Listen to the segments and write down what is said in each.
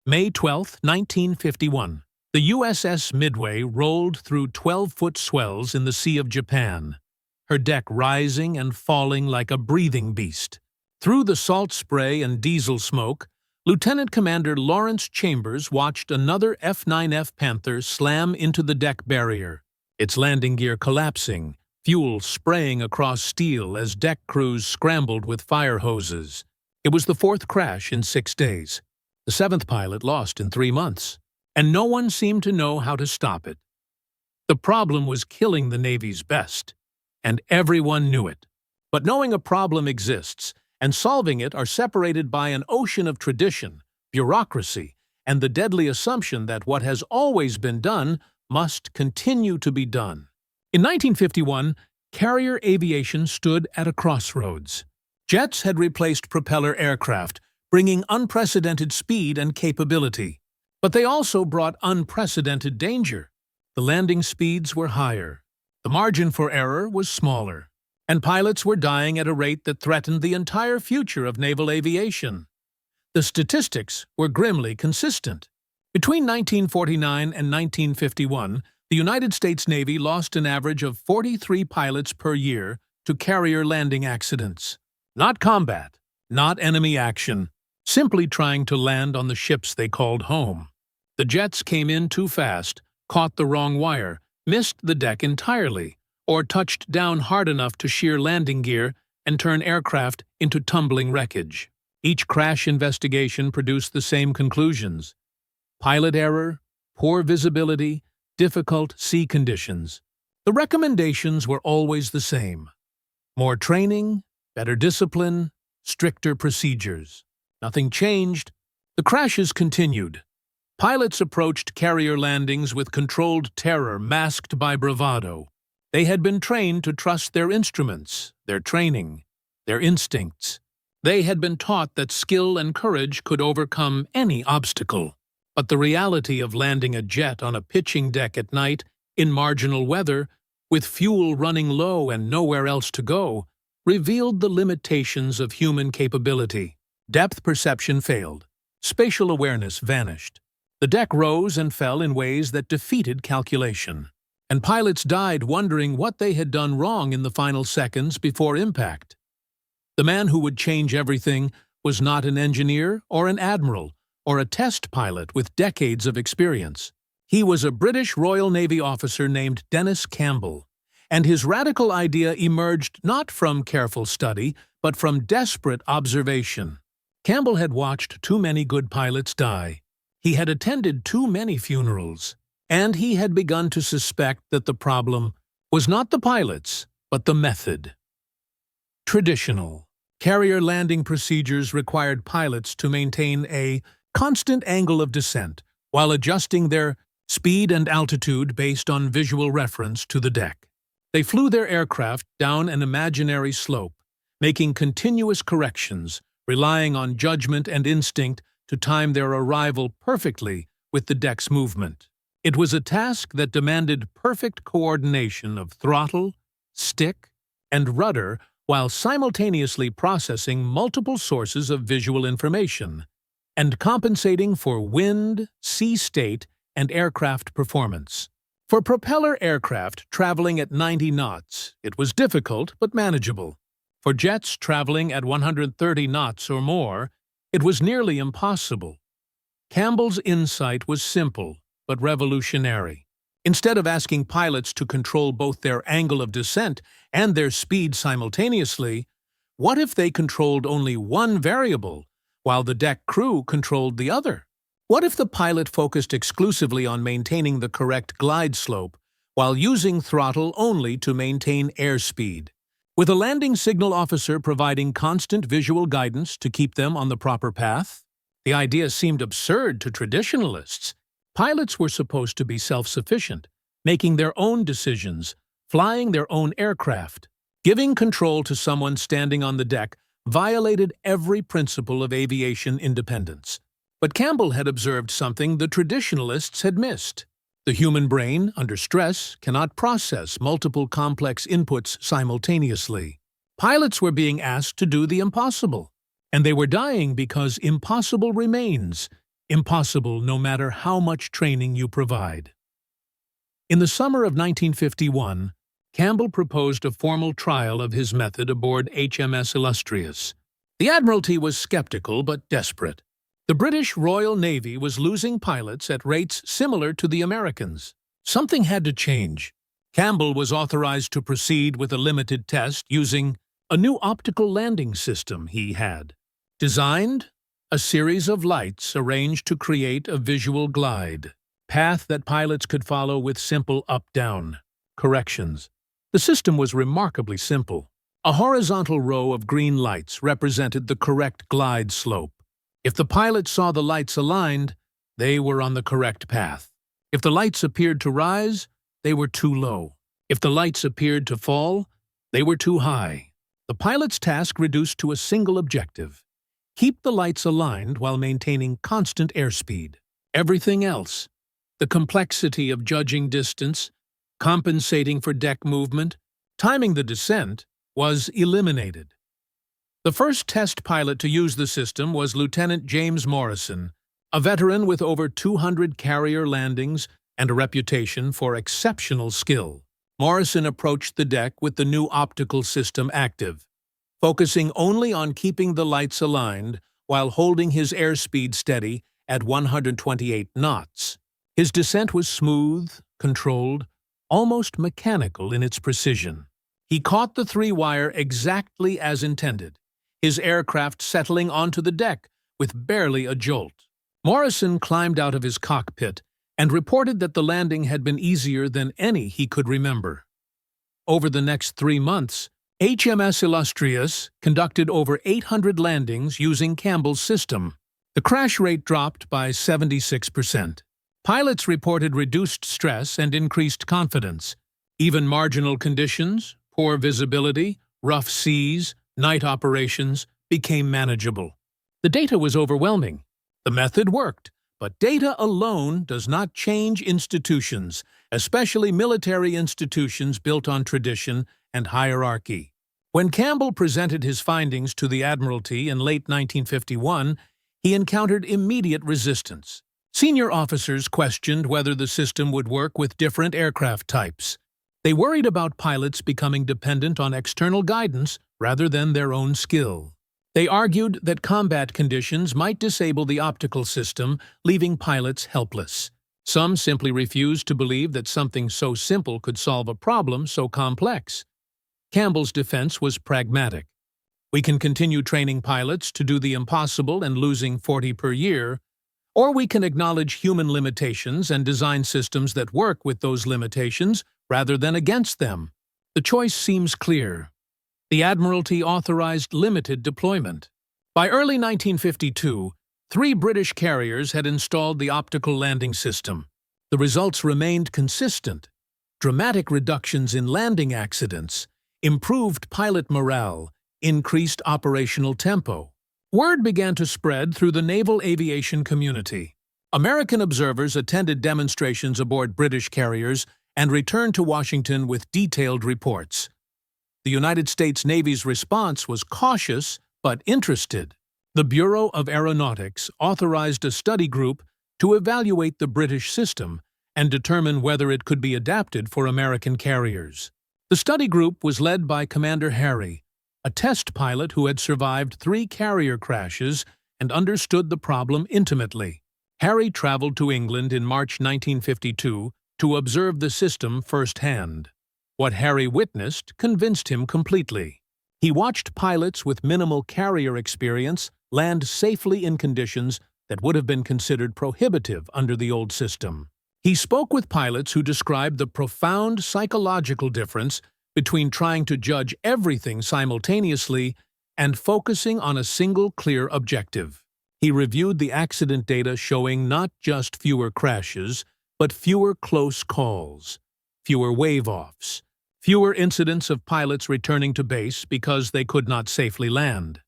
May 12, 1951. The USS Midway rolled through 12-foot swells in the Sea of Japan, her deck rising and falling like a breathing beast. Through the salt spray and diesel smoke, Lieutenant Commander Lawrence Chambers watched another F-9F Panther slam into the deck barrier, its landing gear collapsing, fuel spraying across steel as deck crews scrambled with fire hoses. It was the fourth crash in 6 days, the seventh pilot lost in 3 months, and no one seemed to know how to stop it. The problem was killing the Navy's best, and everyone knew it. But knowing a problem exists and solving it are separated by an ocean of tradition, bureaucracy, and the deadly assumption that what has always been done must continue to be done. In 1951, carrier aviation stood at a crossroads. Jets had replaced propeller aircraft, bringing unprecedented speed and capability. But they also brought unprecedented danger. The landing speeds were higher, the margin for error was smaller, and pilots were dying at a rate that threatened the entire future of naval aviation. The statistics were grimly consistent. Between 1949 and 1951, the United States Navy lost an average of 43 pilots per year to carrier landing accidents. Not combat, not enemy action, simply trying to land on the ships they called home. The jets came in too fast, caught the wrong wire, missed the deck entirely, or touched down hard enough to shear landing gear and turn aircraft into tumbling wreckage. Each crash investigation produced the same conclusions: pilot error, poor visibility, difficult sea conditions. The recommendations were always the same: more training, better discipline, stricter procedures. Nothing changed. The crashes continued. Pilots approached carrier landings with controlled terror masked by bravado. They had been trained to trust their instruments, their training, their instincts. They had been taught that skill and courage could overcome any obstacle. But the reality of landing a jet on a pitching deck at night, in marginal weather, with fuel running low and nowhere else to go, revealed the limitations of human capability. Depth perception failed. Spatial awareness vanished. The deck rose and fell in ways that defeated calculation, and pilots died wondering what they had done wrong in the final seconds before impact. The man who would change everything was not an engineer or an admiral or a test pilot with decades of experience. He was a British Royal Navy officer named Dennis Campbell, and his radical idea emerged not from careful study, but from desperate observation. Campbell had watched too many good pilots die. He had attended too many funerals, and he had begun to suspect that the problem was not the pilots, but the method. Traditional carrier landing procedures required pilots to maintain a constant angle of descent while adjusting their speed and altitude based on visual reference to the deck. They flew their aircraft down an imaginary slope, making continuous corrections, relying on judgment and instinct to time their arrival perfectly with the deck's movement. It was a task that demanded perfect coordination of throttle, stick, and rudder while simultaneously processing multiple sources of visual information and compensating for wind, sea state, and aircraft performance. For propeller aircraft traveling at 90 knots, it was difficult but manageable. For jets traveling at 130 knots or more, it was nearly impossible. Campbell's insight was simple but revolutionary. Instead of asking pilots to control both their angle of descent and their speed simultaneously, what if they controlled only one variable while the deck crew controlled the other? What if the pilot focused exclusively on maintaining the correct glide slope while using throttle only to maintain airspeed, with a landing signal officer providing constant visual guidance to keep them on the proper path? The idea seemed absurd to traditionalists. Pilots were supposed to be self-sufficient, making their own decisions, flying their own aircraft. Giving control to someone standing on the deck violated every principle of aviation independence. But Campbell had observed something the traditionalists had missed. The human brain, under stress, cannot process multiple complex inputs simultaneously. Pilots were being asked to do the impossible, and they were dying because impossible remains Impossible no matter how much training you provide. In the summer of 1951, Campbell proposed a formal trial of his method aboard HMS Illustrious. The Admiralty was skeptical but desperate. The British Royal Navy was losing pilots at rates similar to the Americans. Something had to change. Campbell was authorized to proceed with a limited test using a new optical landing system he had designed, a series of lights arranged to create a visual glide path that pilots could follow with simple up-down corrections. The system was remarkably simple. A horizontal row of green lights represented the correct glide slope. If the pilot saw the lights aligned, they were on the correct path. If the lights appeared to rise, they were too low. If the lights appeared to fall, they were too high. The pilot's task reduced to a single objective: keep the lights aligned while maintaining constant airspeed. Everything else, the complexity of judging distance, compensating for deck movement, timing the descent, was eliminated. The first test pilot to use the system was Lieutenant James Morrison, a veteran with over 200 carrier landings and a reputation for exceptional skill. Morrison approached the deck with the new optical system active, focusing only on keeping the lights aligned while holding his airspeed steady at 128 knots. His descent was smooth, controlled, almost mechanical in its precision. He caught the three-wire exactly as intended, his aircraft settling onto the deck with barely a jolt. Morrison climbed out of his cockpit and reported that the landing had been easier than any he could remember. Over the next 3 months, HMS Illustrious conducted over 800 landings using Campbell's system. The crash rate dropped by 76%. Pilots reported reduced stress and increased confidence. Even marginal conditions, poor visibility, rough seas, night operations became manageable. The data was overwhelming. The method worked, but data alone does not change institutions, especially military institutions built on tradition and hierarchy. When Campbell presented his findings to the Admiralty in late 1951, he encountered immediate resistance. Senior officers questioned whether the system would work with different aircraft types. They worried about pilots becoming dependent on external guidance rather than their own skill. They argued that combat conditions might disable the optical system, leaving pilots helpless. Some simply refused to believe that something so simple could solve a problem so complex. Campbell's defense was pragmatic. We can continue training pilots to do the impossible and losing 40 per year, or we can acknowledge human limitations and design systems that work with those limitations rather than against them. The choice seems clear. The Admiralty authorized limited deployment. By early 1952, 3 British carriers had installed the optical landing system. The results remained consistent: dramatic reductions in landing accidents, improved pilot morale, increased operational tempo. Word began to spread through the naval aviation community. American observers attended demonstrations aboard British carriers and returned to Washington with detailed reports. The United States Navy's response was cautious but interested. The Bureau of Aeronautics authorized a study group to evaluate the British system and determine whether it could be adapted for American carriers. The study group was led by Commander Harry, a test pilot who had survived 3 carrier crashes and understood the problem intimately. Harry traveled to England in March 1952 to observe the system firsthand. What Harry witnessed convinced him completely. He watched pilots with minimal carrier experience land safely in conditions that would have been considered prohibitive under the old system. He spoke with pilots who described the profound psychological difference between trying to judge everything simultaneously and focusing on a single clear objective. He reviewed the accident data showing not just fewer crashes, but fewer close calls, fewer wave-offs, fewer incidents of pilots returning to base because they could not safely land.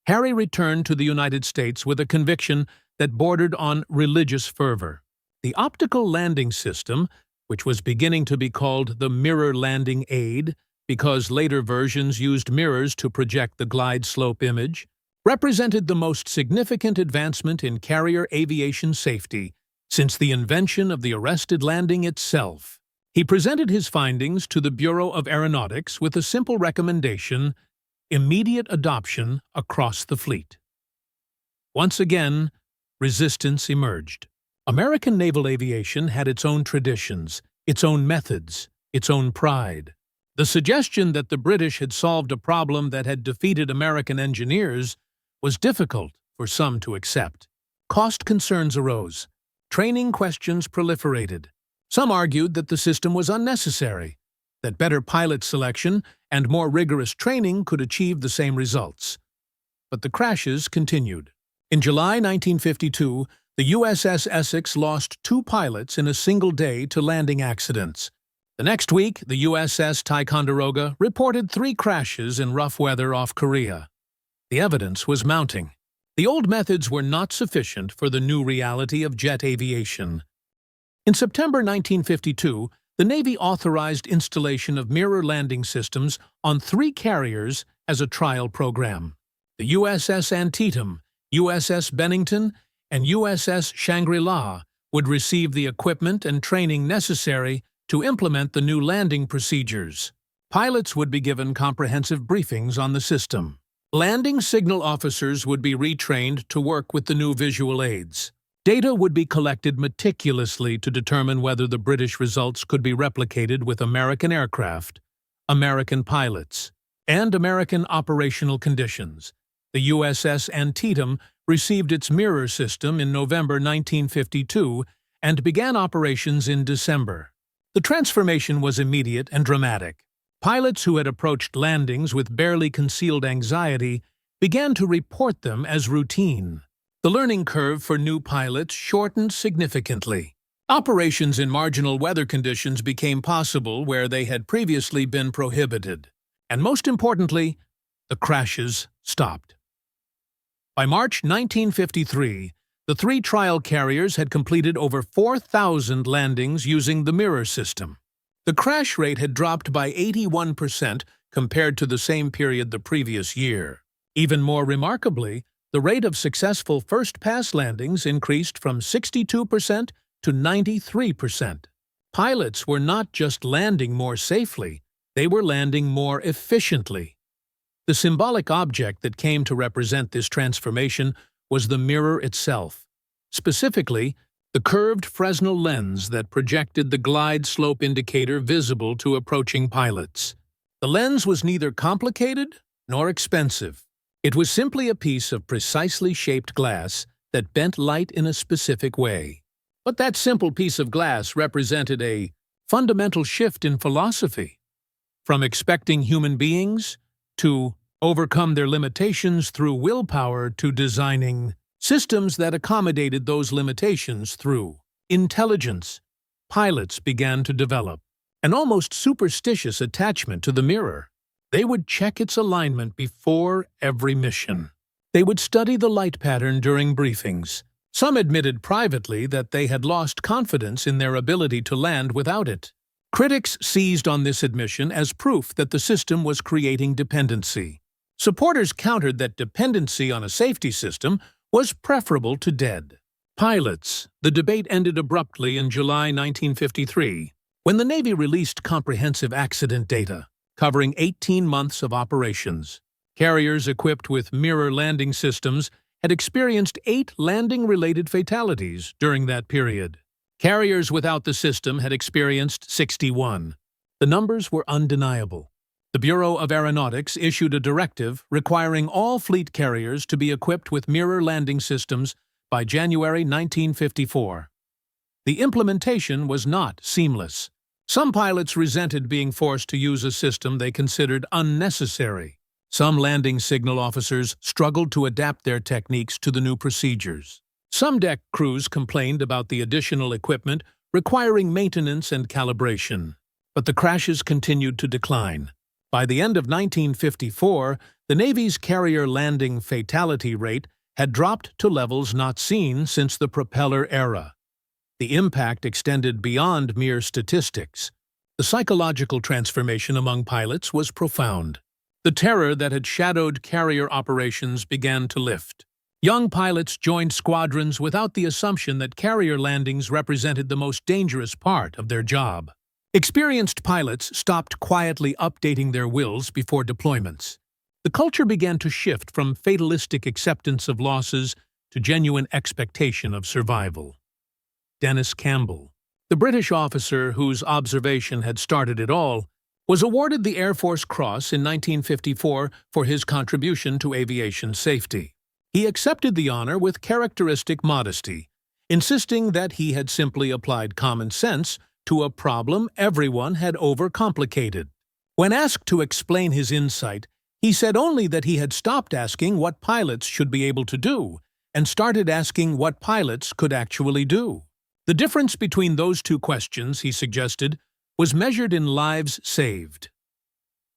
Harry returned to the United States with a conviction that bordered on religious fervor. The optical landing system, which was beginning to be called the mirror landing aid because later versions used mirrors to project the glide slope image, represented the most significant advancement in carrier aviation safety since the invention of the arrested landing itself. He presented his findings to the Bureau of Aeronautics with a simple recommendation: immediate adoption across the fleet. Once again, resistance emerged. American naval aviation had its own traditions, its own methods, its own pride. The suggestion that the British had solved a problem that had defeated American engineers was difficult for some to accept. Cost concerns arose. Training questions proliferated. Some argued that the system was unnecessary, that better pilot selection and more rigorous training could achieve the same results. But the crashes continued. In July 1952, the USS Essex lost 2 pilots in a single day to landing accidents. The next week, the USS Ticonderoga reported 3 crashes in rough weather off Korea. The evidence was mounting. The old methods were not sufficient for the new reality of jet aviation. In September 1952, the Navy authorized installation of mirror landing systems on 3 carriers as a trial program. The USS Antietam, USS Bennington, and USS Shangri-La would receive the equipment and training necessary to implement the new landing procedures. Pilots would be given comprehensive briefings on the system. Landing signal officers would be retrained to work with the new visual aids. Data would be collected meticulously to determine whether the British results could be replicated with American aircraft, American pilots, and American operational conditions. The USS Antietam received its mirror system in November 1952 and began operations in December. The transformation was immediate and dramatic. Pilots who had approached landings with barely concealed anxiety began to report them as routine. The learning curve for new pilots shortened significantly. Operations in marginal weather conditions became possible where they had previously been prohibited. And most importantly, the crashes stopped. By March 1953, the 3 trial carriers had completed over 4,000 landings using the mirror system. The crash rate had dropped by 81% compared to the same period the previous year. Even more remarkably, the rate of successful first-pass landings increased from 62% to 93%. Pilots were not just landing more safely, they were landing more efficiently. The symbolic object that came to represent this transformation was the mirror itself, specifically the curved Fresnel lens that projected the glide slope indicator visible to approaching pilots. The lens was neither complicated nor expensive. It was simply a piece of precisely shaped glass that bent light in a specific way. But that simple piece of glass represented a fundamental shift in philosophy. From expecting human beings to overcome their limitations through willpower to designing systems that accommodated those limitations through intelligence, pilots began to develop an almost superstitious attachment to the mirror. They would check its alignment before every mission. They would study the light pattern during briefings. Some admitted privately that they had lost confidence in their ability to land without it. Critics seized on this admission as proof that the system was creating dependency. Supporters countered that dependency on a safety system was preferable to dead. Pilots. The debate ended abruptly in July 1953, when the Navy released comprehensive accident data, covering 18 months of operations. Carriers equipped with mirror landing systems had experienced 8 landing-related fatalities during that period. Carriers without the system had experienced 61. The numbers were undeniable. The Bureau of Aeronautics issued a directive requiring all fleet carriers to be equipped with mirror landing systems by January 1954. The implementation was not seamless. Some pilots resented being forced to use a system they considered unnecessary. Some landing signal officers struggled to adapt their techniques to the new procedures. Some deck crews complained about the additional equipment requiring maintenance and calibration. But the crashes continued to decline. By the end of 1954, the Navy's carrier landing fatality rate had dropped to levels not seen since the propeller era. The impact extended beyond mere statistics. The psychological transformation among pilots was profound. The terror that had shadowed carrier operations began to lift. Young pilots joined squadrons without the assumption that carrier landings represented the most dangerous part of their job. Experienced pilots stopped quietly updating their wills before deployments. The culture began to shift from fatalistic acceptance of losses to genuine expectation of survival. Dennis Campbell, the British officer whose observation had started it all, was awarded the Air Force Cross in 1954 for his contribution to aviation safety. He accepted the honor with characteristic modesty, insisting that he had simply applied common sense to a problem everyone had overcomplicated. When asked to explain his insight, he said only that he had stopped asking what pilots should be able to do and started asking what pilots could actually do. The difference between those two questions, he suggested, was measured in lives saved.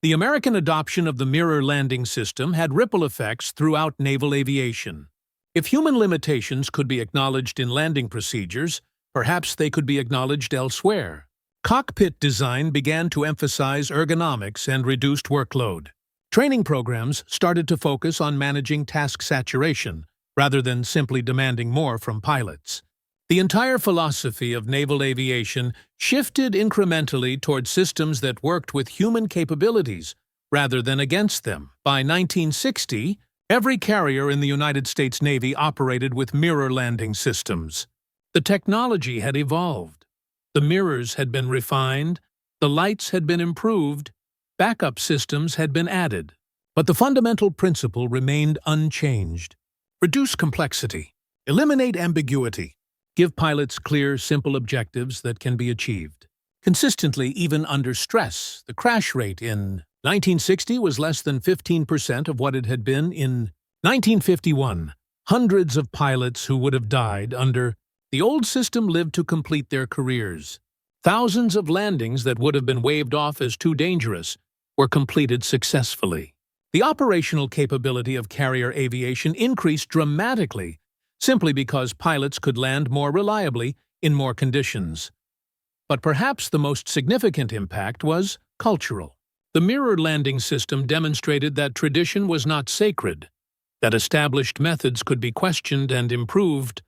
The American adoption of the mirror landing system had ripple effects throughout naval aviation. If human limitations could be acknowledged in landing procedures, perhaps they could be acknowledged elsewhere. Cockpit design began to emphasize ergonomics and reduced workload. Training programs started to focus on managing task saturation, rather than simply demanding more from pilots. The entire philosophy of naval aviation shifted incrementally toward systems that worked with human capabilities, rather than against them. By 1960, every carrier in the United States Navy operated with mirror landing systems. The technology had evolved. The mirrors had been refined, the lights had been improved, backup systems had been added. But the fundamental principle remained unchanged. Reduce complexity. Eliminate ambiguity. Give pilots clear, simple objectives that can be achieved. Consistently, even under stress, the crash rate in 1960 was less than 15% of what it had been in 1951. Hundreds of pilots who would have died under the old system lived to complete their careers. Thousands of landings that would have been waved off as too dangerous were completed successfully. The operational capability of carrier aviation increased dramatically simply because pilots could land more reliably in more conditions. But perhaps the most significant impact was cultural. The mirror landing system demonstrated that tradition was not sacred, that established methods could be questioned and improved,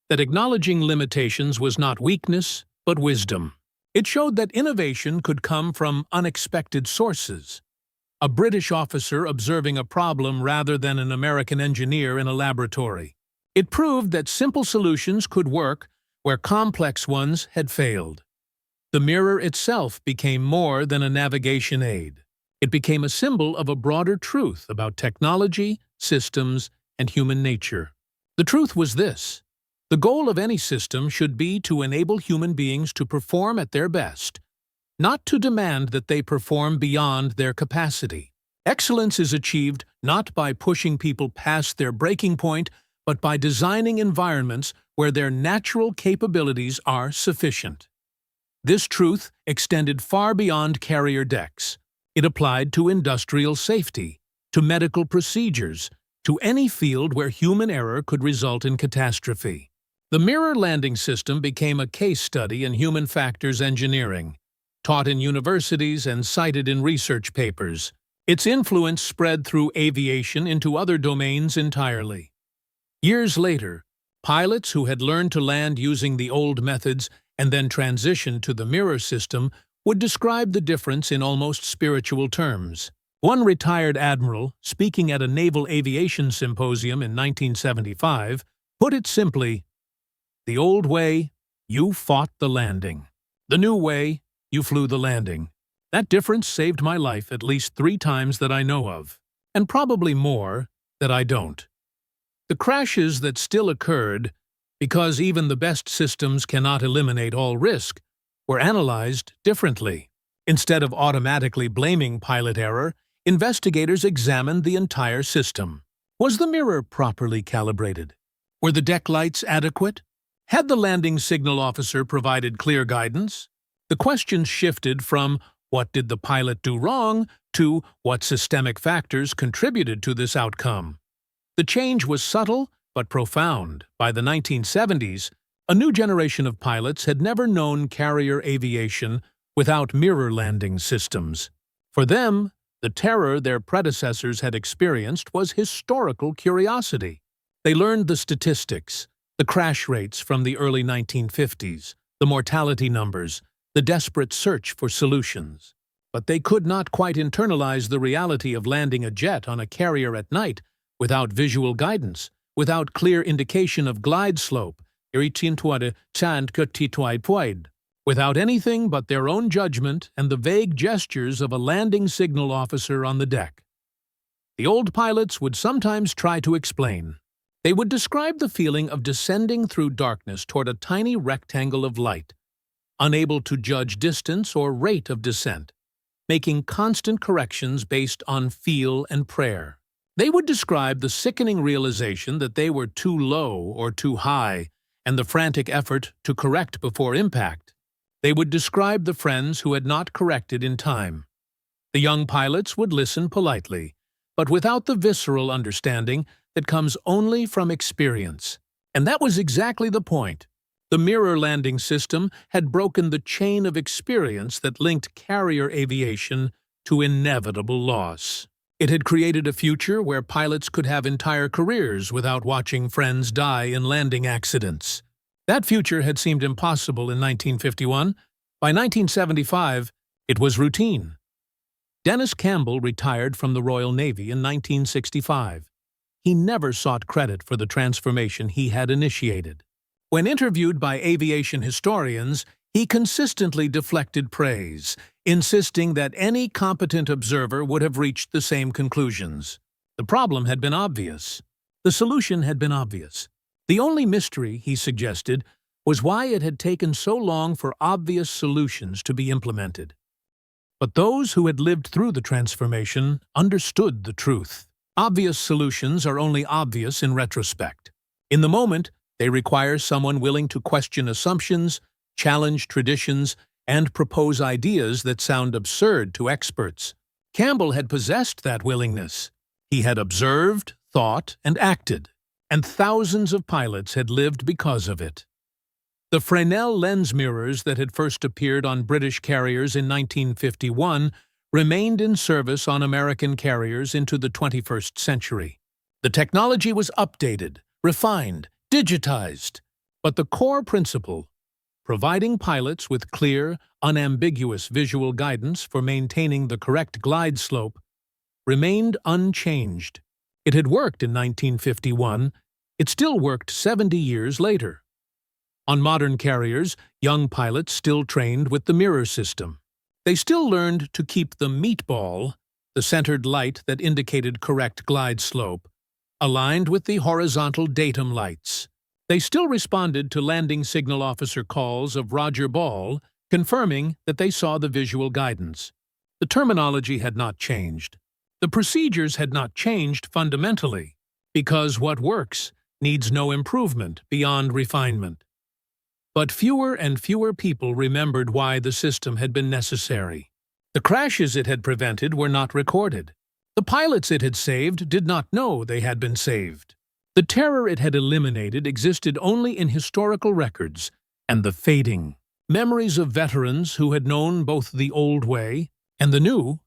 that acknowledging limitations was not weakness, but wisdom. It showed that innovation could come from unexpected sources. A British officer observing a problem rather than an American engineer in a laboratory. It proved that simple solutions could work where complex ones had failed. The mirror itself became more than a navigation aid. It became a symbol of a broader truth about technology, systems, and human nature. The truth was this: the goal of any system should be to enable human beings to perform at their best, not to demand that they perform beyond their capacity. Excellence is achieved not by pushing people past their breaking point, but by designing environments where their natural capabilities are sufficient. This truth extended far beyond carrier decks. It applied to industrial safety, to medical procedures, to any field where human error could result in catastrophe. The mirror landing system became a case study in human factors engineering, taught in universities and cited in research papers. Its influence spread through aviation into other domains entirely. Years later, pilots who had learned to land using the old methods and then transitioned to the mirror system would describe the difference in almost spiritual terms. One retired admiral, speaking at a naval aviation symposium in 1975, put it simply, "The old way, you fought the landing. The new way, you flew the landing. That difference saved my life at least 3 times that I know of, and probably more that I don't." The crashes that still occurred, because even the best systems cannot eliminate all risk, were analyzed differently. Instead of automatically blaming pilot error, investigators examined the entire system. Was the mirror properly calibrated? Were the deck lights adequate? Had the landing signal officer provided clear guidance? The questions shifted from what did the pilot do wrong to what systemic factors contributed to this outcome. The change was subtle but profound. By the 1970s, a new generation of pilots had never known carrier aviation without mirror landing systems. For them, The terror their predecessors had experienced was historical curiosity. They learned the statistics, the crash rates from the early 1950s, the mortality numbers, the desperate search for solutions. But they could not quite internalize the reality of landing a jet on a carrier at night without visual guidance, without clear indication of glide slope, without anything but their own judgment and the vague gestures of a landing signal officer on the deck. The old pilots would sometimes try to explain. They would describe the feeling of descending through darkness toward a tiny rectangle of light, unable to judge distance or rate of descent, making constant corrections based on feel and prayer. They would describe the sickening realization that they were too low or too high, and the frantic effort to correct before impact. They would describe the friends who had not corrected in time. The young pilots would listen politely, but without the visceral understanding that comes only from experience. And that was exactly the point. The mirror landing system had broken the chain of experience that linked carrier aviation to inevitable loss. It had created a future where pilots could have entire careers without watching friends die in landing accidents. That future had seemed impossible in 1951. By 1975, it was routine. Dennis Campbell retired from the Royal Navy in 1965. He never sought credit for the transformation he had initiated. When interviewed by aviation historians, he consistently deflected praise, insisting that any competent observer would have reached the same conclusions. The problem had been obvious. The solution had been obvious. The only mystery, he suggested, was why it had taken so long for obvious solutions to be implemented. But those who had lived through the transformation understood the truth. Obvious solutions are only obvious in retrospect. In the moment, they require someone willing to question assumptions, challenge traditions, and propose ideas that sound absurd to experts. Campbell had possessed that willingness. He had observed, thought, and acted, and thousands of pilots had lived because of it. The Fresnel lens mirrors that had first appeared on British carriers in 1951 remained in service on American carriers into the 21st century. The technology was updated, refined, digitized, but the core principle, providing pilots with clear, unambiguous visual guidance for maintaining the correct glide slope, remained unchanged. It had worked in 1951, it still worked 70 years later. On modern carriers, young pilots still trained with the mirror system. They still learned to keep the meatball, the centered light that indicated correct glide slope, aligned with the horizontal datum lights. They still responded to landing signal officer calls of Roger Ball, confirming that they saw the visual guidance. The terminology had not changed. The procedures had not changed fundamentally, because what works needs no improvement beyond refinement. But fewer and fewer people remembered why the system had been necessary. The crashes it had prevented were not recorded. The pilots it had saved did not know they had been saved. The terror it had eliminated existed only in historical records and the fading memories of veterans who had known both the old way and the new,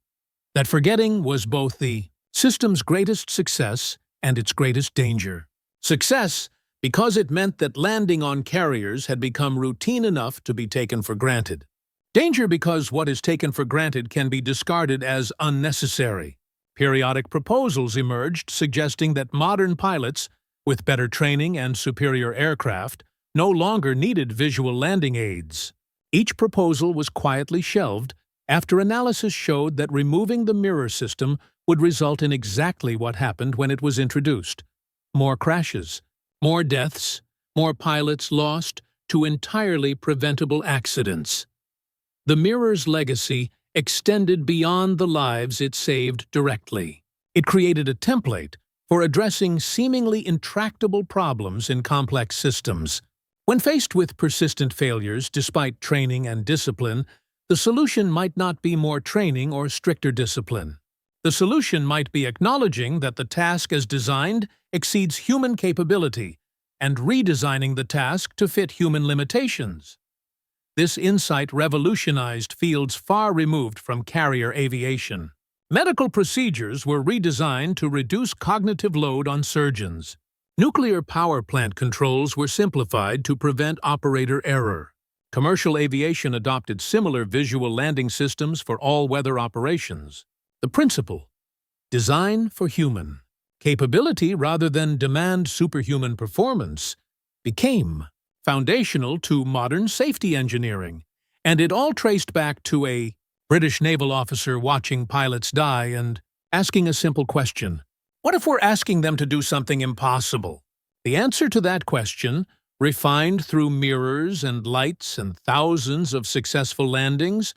that forgetting was both the system's greatest success and its greatest danger. Success because it meant that landing on carriers had become routine enough to be taken for granted. Danger because what is taken for granted can be discarded as unnecessary. Periodic proposals emerged suggesting that modern pilots, with better training and superior aircraft, no longer needed visual landing aids. Each proposal was quietly shelved after analysis showed that removing the mirror system would result in exactly what happened when it was introduced: more crashes, more deaths, more pilots lost to entirely preventable accidents. The mirror's legacy extended beyond the lives it saved directly. It created a template for addressing seemingly intractable problems in complex systems. When faced with persistent failures despite training and discipline, the solution might not be more training or stricter discipline. The solution might be acknowledging that the task as designed exceeds human capability and redesigning the task to fit human limitations. This insight revolutionized fields far removed from carrier aviation. Medical procedures were redesigned to reduce cognitive load on surgeons. Nuclear power plant controls were simplified to prevent operator error. Commercial aviation adopted similar visual landing systems for all-weather operations. The principle: design for human. Capability rather than demand superhuman performance became foundational to modern safety engineering, and it all traced back to a British naval officer watching pilots die and asking a simple question: what if we're asking them to do something impossible? The answer to that question, refined through mirrors and lights and thousands of successful landings,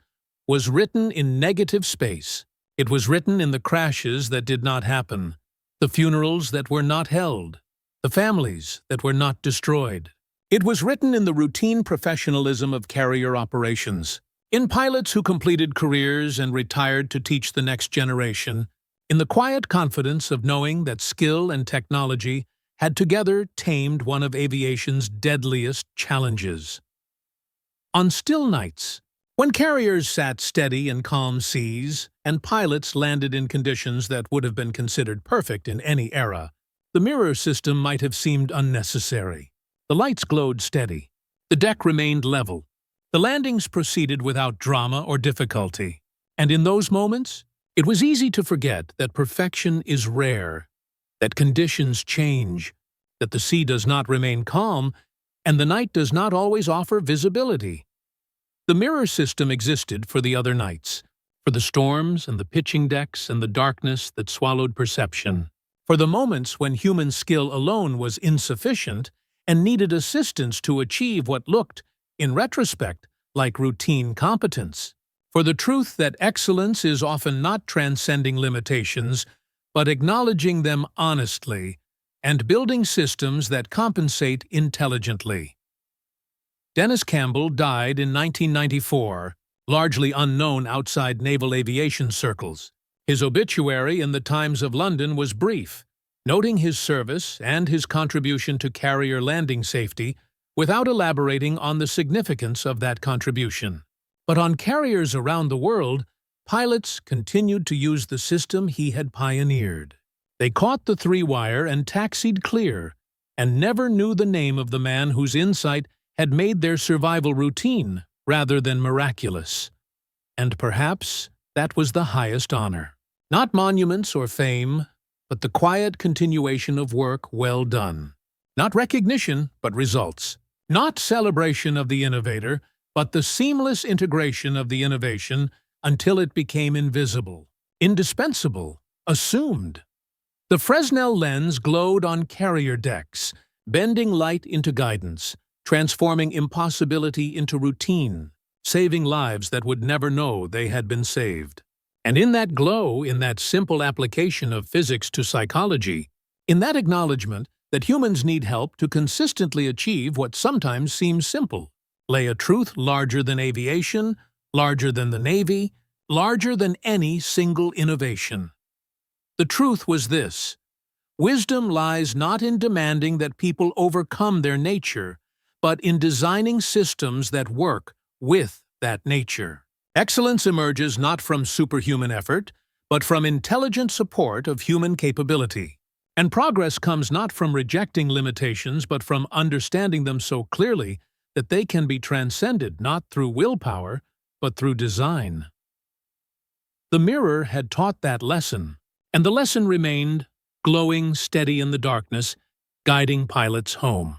was written in negative space. It was written in the crashes that did not happen, the funerals that were not held, the families that were not destroyed. It was written in the routine professionalism of carrier operations, in pilots who completed careers and retired to teach the next generation, in the quiet confidence of knowing that skill and technology had together tamed one of aviation's deadliest challenges. On still nights, when carriers sat steady in calm seas and pilots landed in conditions that would have been considered perfect in any era, the mirror system might have seemed unnecessary. The lights glowed steady. The deck remained level. The landings proceeded without drama or difficulty. And in those moments, it was easy to forget that perfection is rare, that conditions change, that the sea does not remain calm, and the night does not always offer visibility. The mirror system existed for the other nights, for the storms and the pitching decks and the darkness that swallowed perception, for the moments when human skill alone was insufficient and needed assistance to achieve what looked, in retrospect, like routine competence, for the truth that excellence is often not transcending limitations, but acknowledging them honestly and building systems that compensate intelligently. Dennis Campbell died in 1994, largely unknown outside naval aviation circles. His obituary in the Times of London was brief, noting his service and his contribution to carrier landing safety without elaborating on the significance of that contribution. But on carriers around the world, pilots continued to use the system he had pioneered. They caught the three-wire and taxied clear, and never knew the name of the man whose insight had made their survival routine rather than miraculous. And perhaps that was the highest honor. Not monuments or fame, but the quiet continuation of work well done. Not recognition, but results. Not celebration of the innovator, but the seamless integration of the innovation until it became invisible, indispensable, assumed. The Fresnel lens glowed on carrier decks, bending light into guidance, transforming impossibility into routine, saving lives that would never know they had been saved. And in that glow, in that simple application of physics to psychology, in that acknowledgement that humans need help to consistently achieve what sometimes seems simple, lay a truth larger than aviation, larger than the Navy, larger than any single innovation. The truth was this: wisdom lies not in demanding that people overcome their nature, but in designing systems that work with that nature. Excellence emerges not from superhuman effort, but from intelligent support of human capability. And progress comes not from rejecting limitations, but from understanding them so clearly that they can be transcended not through willpower, but through design. The mirror had taught that lesson, and the lesson remained, glowing steady in the darkness, guiding pilots home.